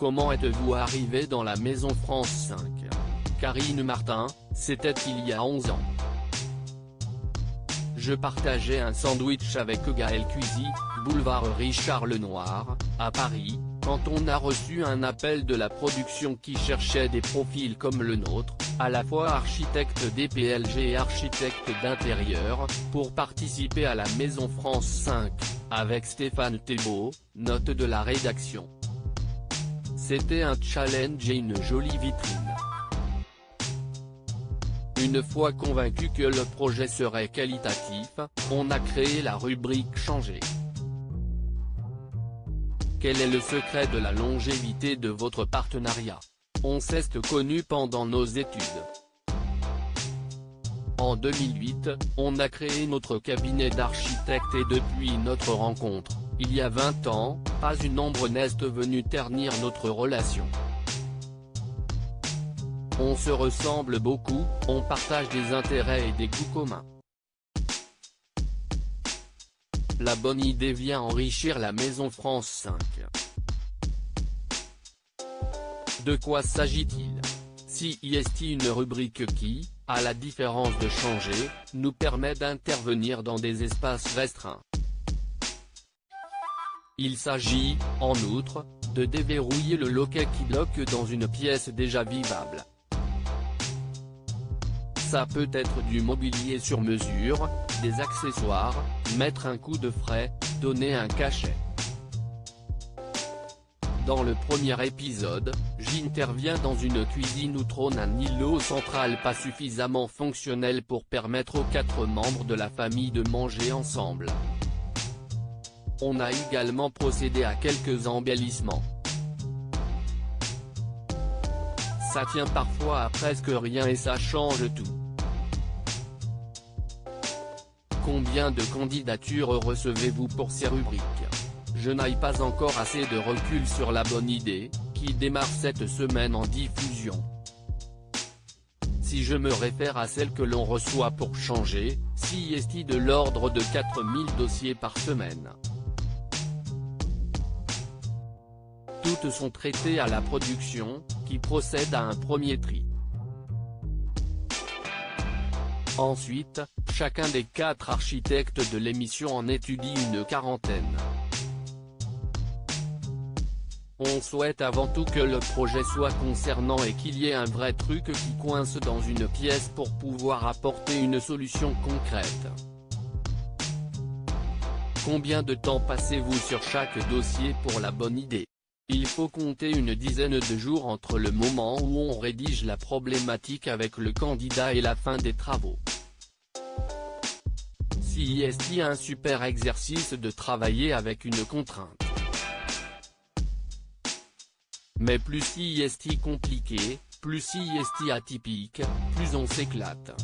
Comment êtes-vous arrivé dans la maison France 5? Karine Martin, c'était il y a 11 ans. Je partageais un sandwich avec Gaël Cuisy, boulevard Richard Lenoir, à Paris, quand on a reçu un appel de la production qui cherchait des profils comme le nôtre, à la fois architecte DPLG et architecte d'intérieur, pour participer à la Maison France 5, avec Stéphane Thébault, note de la rédaction. C'était un challenge et une jolie vitrine. Une fois convaincu que le projet serait qualitatif, on a créé la rubrique Changer. Quel est le secret de la longévité de votre partenariat? On s'est connu pendant nos études. En 2008, on a créé notre cabinet d'architectes et depuis notre rencontre, il y a 20 ans, pas une ombre n'est venue ternir notre relation. On se ressemble beaucoup, on partage des intérêts et des goûts communs. La bonne idée vient enrichir la Maison France 5. De quoi s'agit-il? CIST, une rubrique qui, à la différence de Changer, nous permet d'intervenir dans des espaces restreints. Il s'agit, en outre, de déverrouiller le loquet qui bloque dans une pièce déjà vivable. Ça peut être du mobilier sur mesure, des accessoires, mettre un coup de frais, donner un cachet. Dans le premier épisode, j'interviens dans une cuisine où trône un îlot central pas suffisamment fonctionnel pour permettre aux 4 membres de la famille de manger ensemble. On a également procédé à quelques embellissements. Ça tient parfois à presque rien et ça change tout. Combien de candidatures recevez-vous pour ces rubriques? Je n'ai pas encore assez de recul sur la bonne idée, qui démarre cette semaine en diffusion. Si je me réfère à celle que l'on reçoit pour Changer, CIST de l'ordre de 4000 dossiers par semaine. Toutes sont traitées à la production, qui procède à un premier tri. Ensuite, chacun des 4 architectes de l'émission en étudie une quarantaine. On souhaite avant tout que le projet soit concernant et qu'il y ait un vrai truc qui coince dans une pièce pour pouvoir apporter une solution concrète. Combien de temps passez-vous sur chaque dossier pour la bonne idée? Il faut compter une dizaine de jours entre le moment où on rédige la problématique avec le candidat et la fin des travaux. CIST, un super exercice de travailler avec une contrainte. Mais plus CIST compliqué, plus CIST atypique, plus on s'éclate.